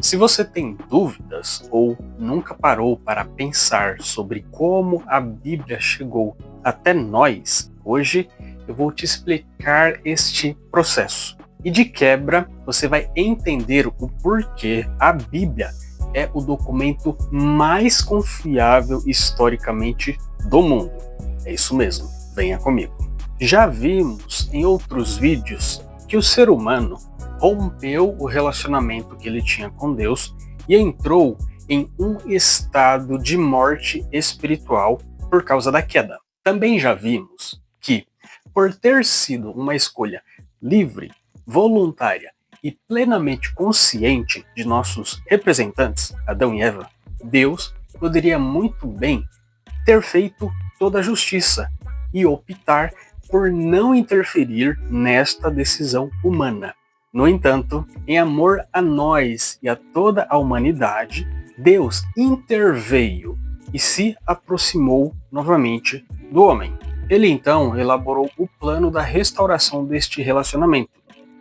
Se você tem dúvidas ou nunca parou para pensar sobre como a Bíblia chegou até nós, hoje eu vou te explicar este processo. E de quebra, você vai entender o porquê a Bíblia é o documento mais confiável historicamente do mundo. É isso mesmo, venha comigo. Já vimos em outros vídeos que o ser humano rompeu o relacionamento que ele tinha com Deus e entrou em um estado de morte espiritual por causa da queda. Também já vimos que, por ter sido uma escolha livre, voluntária e plenamente consciente de nossos representantes, Adão e Eva, Deus poderia muito bem ter feito toda a justiça e optar por não interferir nesta decisão humana. No entanto, em amor a nós e a toda a humanidade, Deus interveio e se aproximou novamente do homem. Ele então elaborou o plano da restauração deste relacionamento,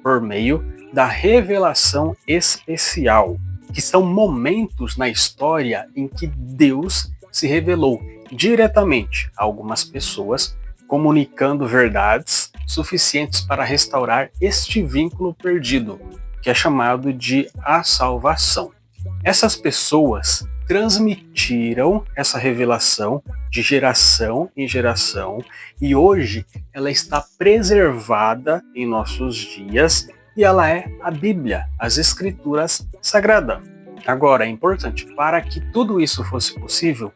por meio da revelação especial, que são momentos na história em que Deus se revelou diretamente a algumas pessoas, comunicando verdades suficientes para restaurar este vínculo perdido, que é chamado de a salvação. Essas pessoas transmitiram essa revelação de geração em geração e hoje ela está preservada em nossos dias e ela é a Bíblia, as Escrituras Sagradas. Agora, é importante, para que tudo isso fosse possível,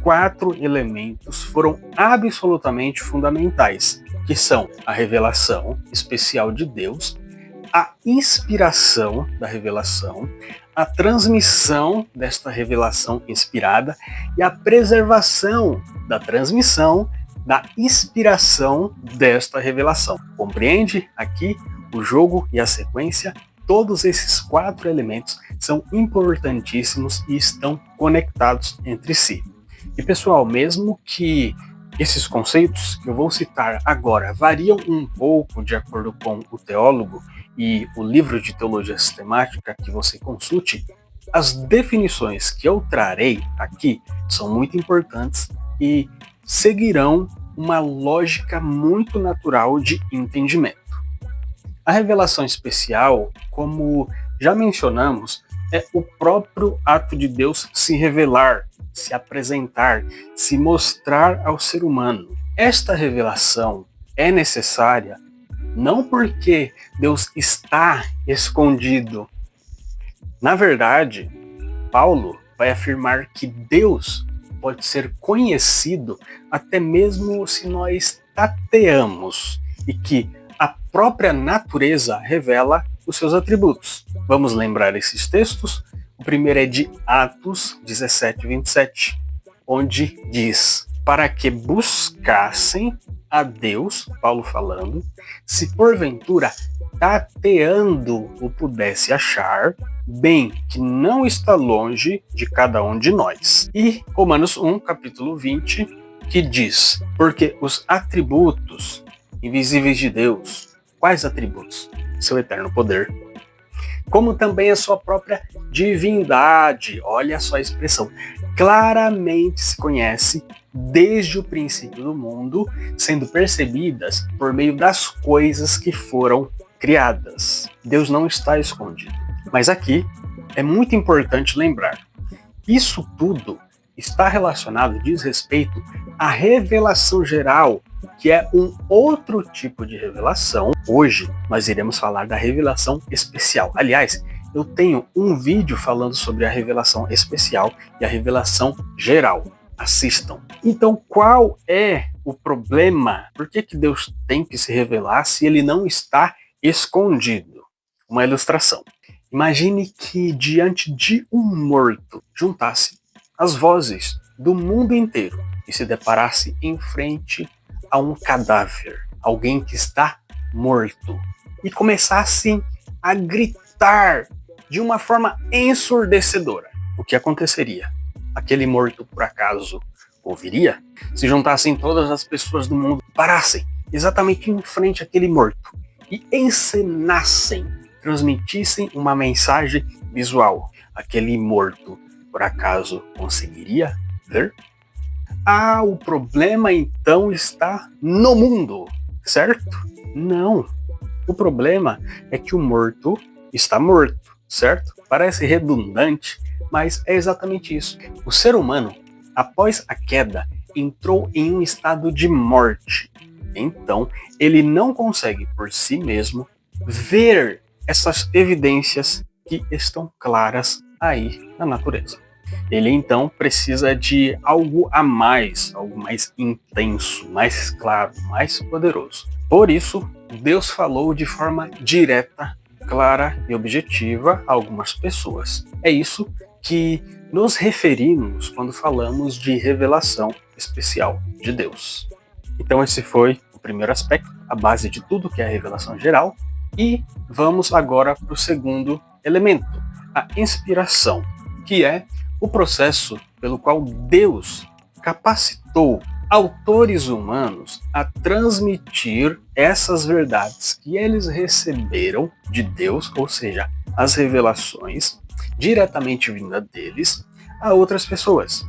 4 elementos foram absolutamente fundamentais, que são a revelação especial de Deus, a inspiração da revelação, a transmissão desta revelação inspirada e a preservação da transmissão da inspiração desta revelação. Compreende aqui o jogo e a sequência? Todos esses 4 elementos são importantíssimos e estão conectados entre si. E pessoal, mesmo que esses conceitos que eu vou citar agora variam um pouco de acordo com o teólogo e o livro de teologia sistemática que você consulte, as definições que eu trarei aqui são muito importantes e seguirão uma lógica muito natural de entendimento. A revelação especial, como já mencionamos, é o próprio ato de Deus se revelar, se apresentar, se mostrar ao ser humano. Esta revelação é necessária não porque Deus está escondido. Na verdade, Paulo vai afirmar que Deus pode ser conhecido até mesmo se nós tateamos e que a própria natureza revela os seus atributos. Vamos lembrar esses textos? O primeiro é de Atos 17, 27, onde diz: para que buscassem a Deus, Paulo falando, se porventura tateando o pudesse achar, bem que não está longe de cada um de nós. E Romanos 1, capítulo 20, que diz: porque os atributos invisíveis de Deus, quais atributos? Seu eterno poder, como também a sua própria divindade, olha só a expressão, claramente se conhece desde o princípio do mundo, sendo percebidas por meio das coisas que foram criadas. Deus não está escondido. Mas aqui é muito importante lembrar, isso tudo está relacionado, diz respeito à revelação geral, que é um outro tipo de revelação. Hoje nós iremos falar da revelação especial. Aliás, eu tenho um vídeo falando sobre a revelação especial e a revelação geral. Assistam. Então, qual é o problema? Por que Deus tem que se revelar se ele não está escondido? Uma ilustração. Imagine que diante de um morto juntasse as vozes do mundo inteiro e se deparasse em frente a um cadáver, alguém que está morto, e começassem a gritar de uma forma ensurdecedora. O que aconteceria? Aquele morto, por acaso, ouviria? Se juntassem todas as pessoas do mundo, parassem exatamente em frente àquele morto e encenassem transmitissem uma mensagem visual, aquele morto, por acaso, conseguiria ver? Ah, o problema então está no mundo, certo? Não. O problema é que o morto está morto, certo? Parece redundante, mas é exatamente isso. O ser humano, após a queda, entrou em um estado de morte. Então, ele não consegue por si mesmo ver essas evidências que estão claras aí na natureza. Ele então precisa de algo a mais, algo mais intenso, mais claro, mais poderoso. Por isso, Deus falou de forma direta, clara e objetiva a algumas pessoas. É isso que nos referimos quando falamos de revelação especial de Deus. Então esse foi o primeiro aspecto, a base de tudo que é a revelação geral. E vamos agora para o segundo elemento, a inspiração, que é o processo pelo qual Deus capacitou autores humanos a transmitir essas verdades que eles receberam de Deus, ou seja, as revelações diretamente vindas deles, a outras pessoas.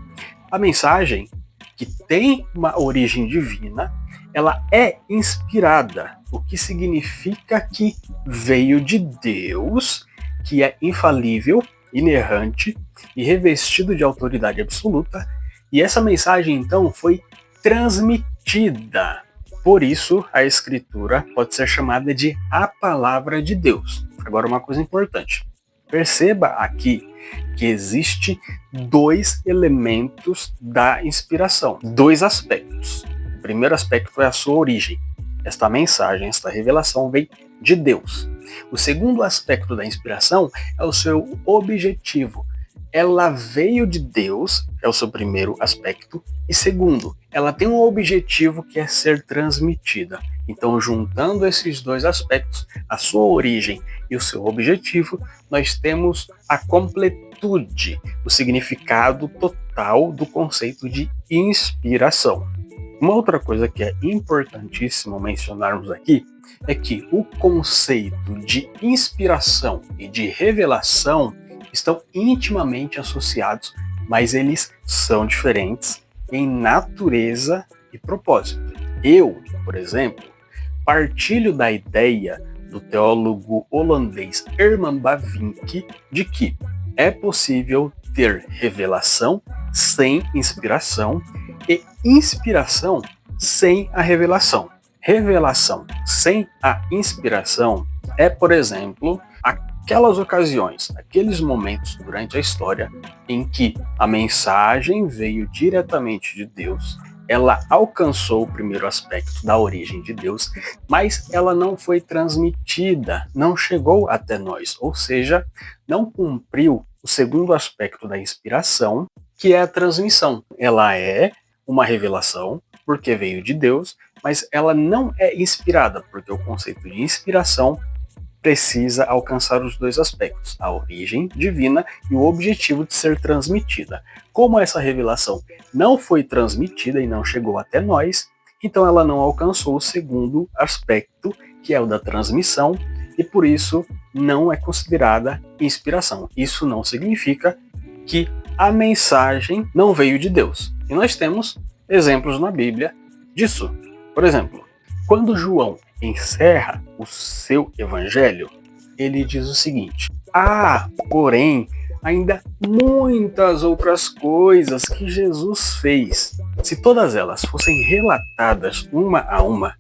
A mensagem, que tem uma origem divina, ela é inspirada, o que significa que veio de Deus, que é infalível, inerrante e revestido de autoridade absoluta, e essa mensagem então foi transmitida. Por isso, a Escritura pode ser chamada de a Palavra de Deus. Agora, uma coisa importante. Perceba aqui que existe dois elementos da inspiração, dois aspectos. O primeiro aspecto é a sua origem. Esta mensagem, esta revelação vem de Deus. O segundo aspecto da inspiração é o seu objetivo. Ela veio de Deus, é o seu primeiro aspecto, e segundo, ela tem um objetivo que é ser transmitida. Então, juntando esses dois aspectos, a sua origem e o seu objetivo, nós temos a completude, o significado total do conceito de inspiração. Uma outra coisa que é importantíssimo mencionarmos aqui é que o conceito de inspiração e de revelação estão intimamente associados, mas eles são diferentes em natureza e propósito. Eu, por exemplo, partilho da ideia do teólogo holandês Herman Bavinck de que é possível ter revelação sem inspiração e inspiração sem a revelação. Revelação sem a inspiração é, por exemplo, aquelas ocasiões, aqueles momentos durante a história em que a mensagem veio diretamente de Deus, ela alcançou o primeiro aspecto da origem de Deus, mas ela não foi transmitida, não chegou até nós, ou seja, não cumpriu o segundo aspecto da inspiração, que é a transmissão. Ela é uma revelação, porque veio de Deus, mas ela não é inspirada, porque o conceito de inspiração precisa alcançar os dois aspectos, a origem divina e o objetivo de ser transmitida. Como essa revelação não foi transmitida e não chegou até nós, então ela não alcançou o segundo aspecto, que é o da transmissão, e por isso não é considerada inspiração. Isso não significa que a mensagem não veio de Deus. E nós temos exemplos na Bíblia disso. Por exemplo, quando João encerra o seu evangelho, ele diz o seguinte: porém, ainda muitas outras coisas que Jesus fez. Se todas elas fossem relatadas uma a uma,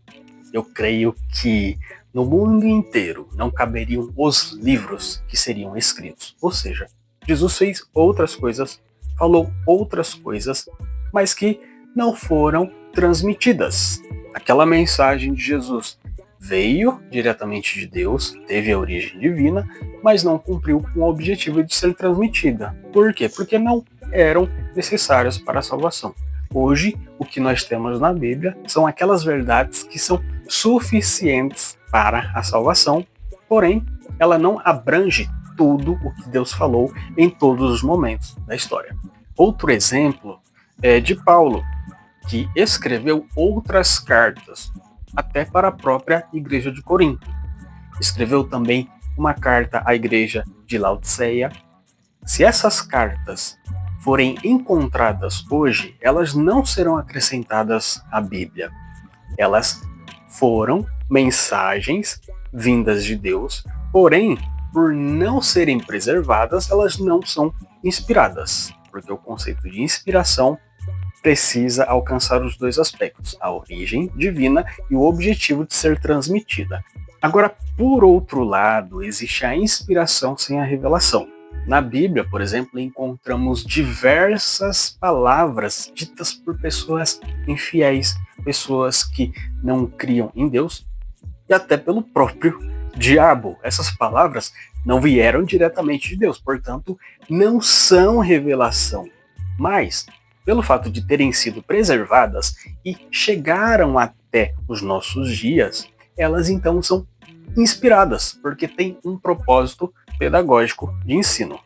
eu creio que no mundo inteiro não caberiam os livros que seriam escritos. Ou seja, Jesus fez outras coisas, falou outras coisas, mas que não foram transmitidas. Aquela mensagem de Jesus veio diretamente de Deus, teve a origem divina, mas não cumpriu com o objetivo de ser transmitida. Por quê? Porque não eram necessárias para a salvação. Hoje, o que nós temos na Bíblia são aquelas verdades que são suficientes para a salvação, porém, ela não abrange tudo o que Deus falou em todos os momentos da história. Outro exemplo é de Paulo, que escreveu outras cartas, até para a própria igreja de Corinto. Escreveu também uma carta à igreja de Laodiceia. Se essas cartas forem encontradas hoje, elas não serão acrescentadas à Bíblia. Elas foram mensagens vindas de Deus, porém, por não serem preservadas, elas não são inspiradas, porque o conceito de inspiração precisa alcançar os dois aspectos, a origem divina e o objetivo de ser transmitida. Agora, por outro lado, existe a inspiração sem a revelação. Na Bíblia, por exemplo, encontramos diversas palavras ditas por pessoas infiéis, pessoas que não criam em Deus, e até pelo próprio diabo. Essas palavras não vieram diretamente de Deus, portanto, não são revelação. Mas, pelo fato de terem sido preservadas e chegaram até os nossos dias, elas então são inspiradas, porque têm um propósito pedagógico de ensino.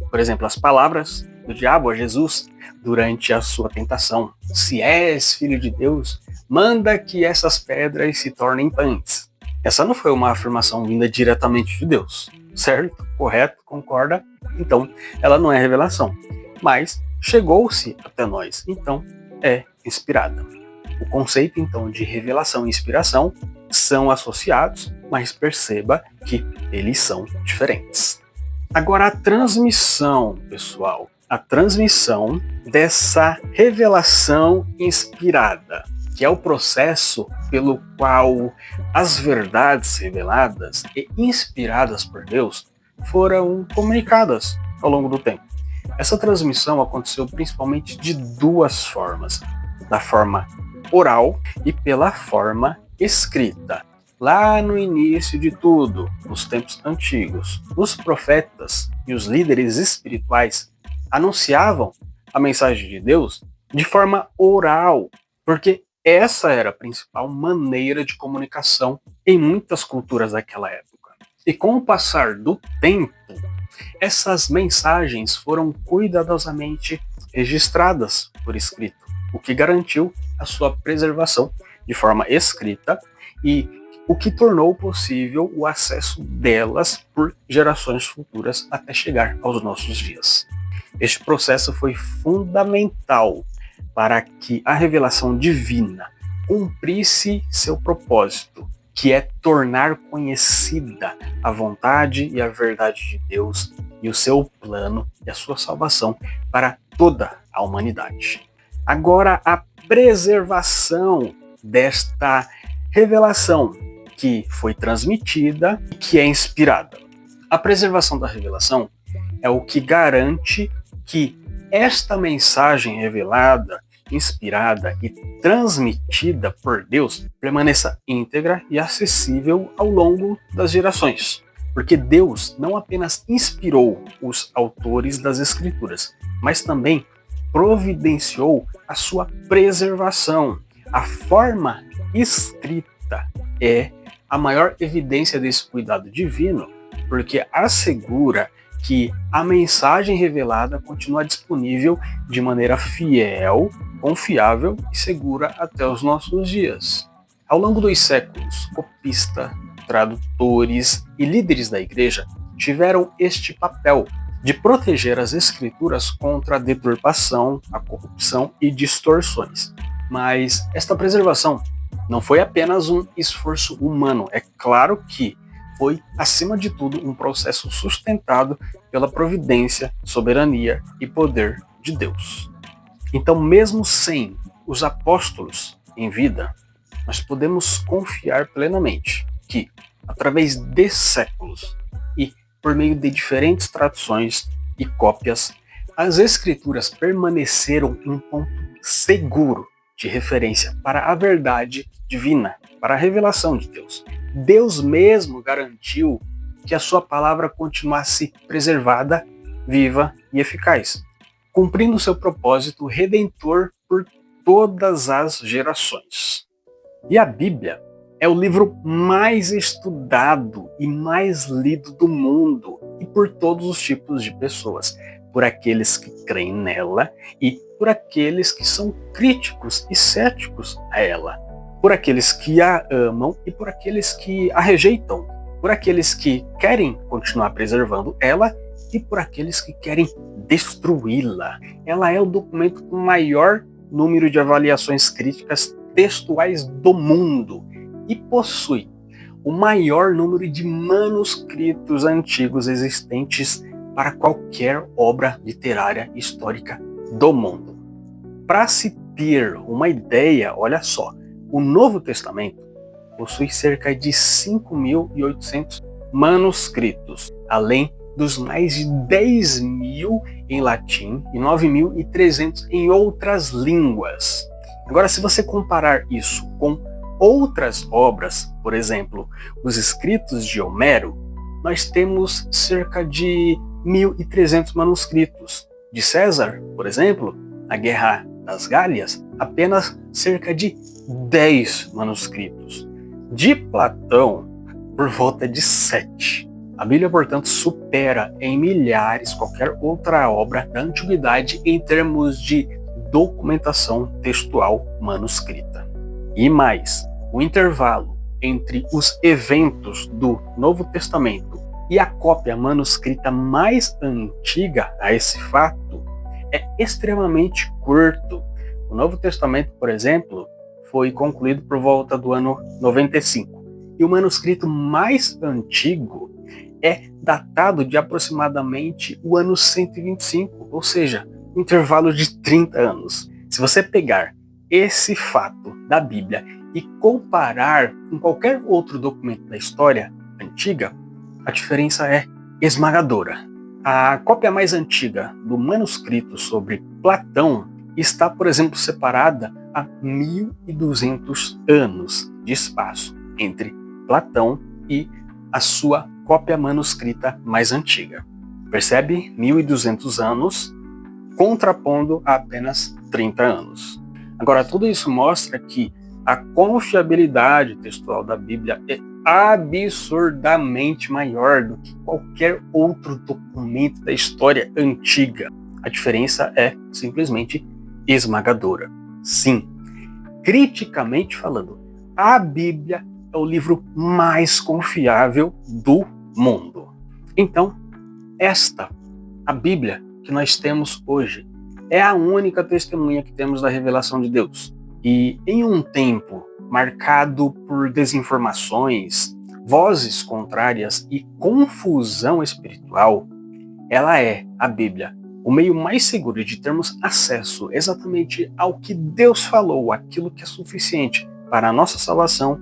Por exemplo, as palavras do diabo a Jesus durante a sua tentação: se és filho de Deus, manda que essas pedras se tornem pães. Essa não foi uma afirmação vinda diretamente de Deus, certo? Correto? Concorda? Então, ela não é revelação, mas chegou-se até nós, então é inspirada. O conceito, então, de revelação e inspiração são associados, mas perceba que eles são diferentes. Agora, a transmissão, pessoal, a transmissão dessa revelação inspirada, que é o processo pelo qual as verdades reveladas e inspiradas por Deus foram comunicadas ao longo do tempo. Essa transmissão aconteceu principalmente de duas formas: da forma oral e pela forma escrita. Lá no início de tudo, nos tempos antigos, os profetas e os líderes espirituais anunciavam a mensagem de Deus de forma oral, porque essa era a principal maneira de comunicação em muitas culturas daquela época. E com o passar do tempo, essas mensagens foram cuidadosamente registradas por escrito, o que garantiu a sua preservação de forma escrita e o que tornou possível o acesso delas por gerações futuras até chegar aos nossos dias. Este processo foi fundamental para que a revelação divina cumprisse seu propósito, que é tornar conhecida a vontade e a verdade de Deus e o seu plano e a sua salvação para toda a humanidade. Agora, a preservação desta revelação que foi transmitida e que é inspirada. A preservação da revelação é o que garante que esta mensagem revelada, inspirada e transmitida por Deus permaneça íntegra e acessível ao longo das gerações. Porque Deus não apenas inspirou os autores das Escrituras, mas também providenciou a sua preservação. A forma escrita é a maior evidência desse cuidado divino, porque assegura que a mensagem revelada continua disponível de maneira fiel, confiável e segura até os nossos dias. Ao longo dos séculos, copistas, tradutores e líderes da igreja tiveram este papel de proteger as escrituras contra a deturpação, a corrupção e distorções. Mas esta preservação não foi apenas um esforço humano. É claro que foi, acima de tudo, um processo sustentado pela providência, soberania e poder de Deus. Então, mesmo sem os apóstolos em vida, nós podemos confiar plenamente que, através de séculos e por meio de diferentes traduções e cópias, as Escrituras permaneceram um ponto seguro de referência para a verdade divina, para a revelação de Deus. Deus mesmo garantiu que a sua palavra continuasse preservada, viva e eficaz, cumprindo seu propósito redentor por todas as gerações. E a Bíblia é o livro mais estudado e mais lido do mundo e por todos os tipos de pessoas, por aqueles que creem nela e por aqueles que são críticos e céticos a ela, por aqueles que a amam e por aqueles que a rejeitam, por aqueles que querem continuar preservando ela e por aqueles que querem destruí-la. Ela é o documento com maior número de avaliações críticas textuais do mundo e possui o maior número de manuscritos antigos existentes para qualquer obra literária histórica do mundo. Para se ter uma ideia, olha só, o Novo Testamento possui cerca de 5.800 manuscritos, além dos mais de 10.000 em latim e 9.300 em outras línguas. Agora, se você comparar isso com outras obras, por exemplo, os escritos de Homero, nós temos cerca de 1.300 manuscritos. De César, por exemplo, a Guerra das Gálias, apenas cerca de 10 manuscritos. De Platão, por volta de 7. A Bíblia, portanto, supera em milhares qualquer outra obra da antiguidade em termos de documentação textual manuscrita. E mais, o intervalo entre os eventos do Novo Testamento e a cópia manuscrita mais antiga a esse fato é extremamente curto. O Novo Testamento, por exemplo, foi concluído por volta do ano 95. E o manuscrito mais antigo é datado de aproximadamente o ano 125, ou seja, um intervalo de 30 anos. Se você pegar esse fato da Bíblia e comparar com qualquer outro documento da história antiga, a diferença é esmagadora. A cópia mais antiga do manuscrito sobre Platão está, por exemplo, separada a 1.200 anos de espaço entre Platão e a sua cópia manuscrita mais antiga. Percebe? 1.200 anos contrapondo a apenas 30 anos. Agora, tudo isso mostra que a confiabilidade textual da Bíblia é absurdamente maior do que qualquer outro documento da história antiga. A diferença é simplesmente esmagadora. Sim, criticamente falando, a Bíblia é o livro mais confiável do mundo. Então, a Bíblia que nós temos hoje, é a única testemunha que temos da revelação de Deus. E em um tempo marcado por desinformações, vozes contrárias e confusão espiritual, ela é, a Bíblia, o meio mais seguro de termos acesso exatamente ao que Deus falou, aquilo que é suficiente para a nossa salvação,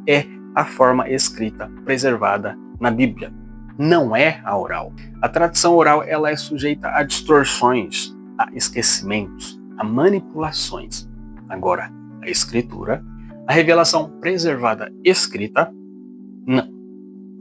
é a forma escrita preservada na Bíblia. Não é a oral. A tradição oral ela é sujeita a distorções, a esquecimentos, a manipulações. Agora, a Escritura, a revelação preservada escrita, não.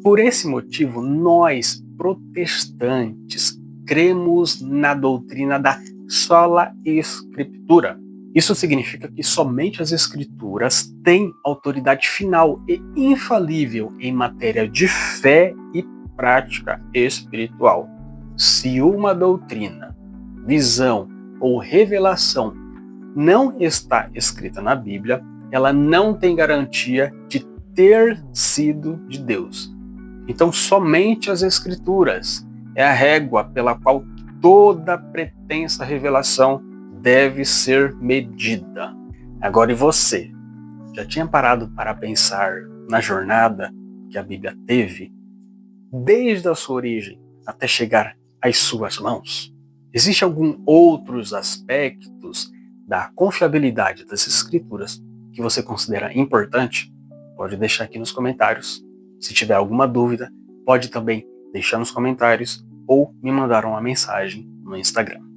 Por esse motivo, nós, protestantes, cremos na doutrina da sola Escritura. Isso significa que somente as Escrituras têm autoridade final e infalível em matéria de fé e prática espiritual. Se uma doutrina, visão ou revelação não está escrita na Bíblia, ela não tem garantia de ter sido de Deus. Então, somente as Escrituras é a régua pela qual toda pretensa revelação deve ser medida. Agora, e você? Já tinha parado para pensar na jornada que a Bíblia teve, desde a sua origem até chegar às suas mãos? Existem alguns outros aspectos da confiabilidade das Escrituras que você considera importante? Pode deixar aqui nos comentários. Se tiver alguma dúvida, pode também deixar nos comentários ou me mandar uma mensagem no Instagram.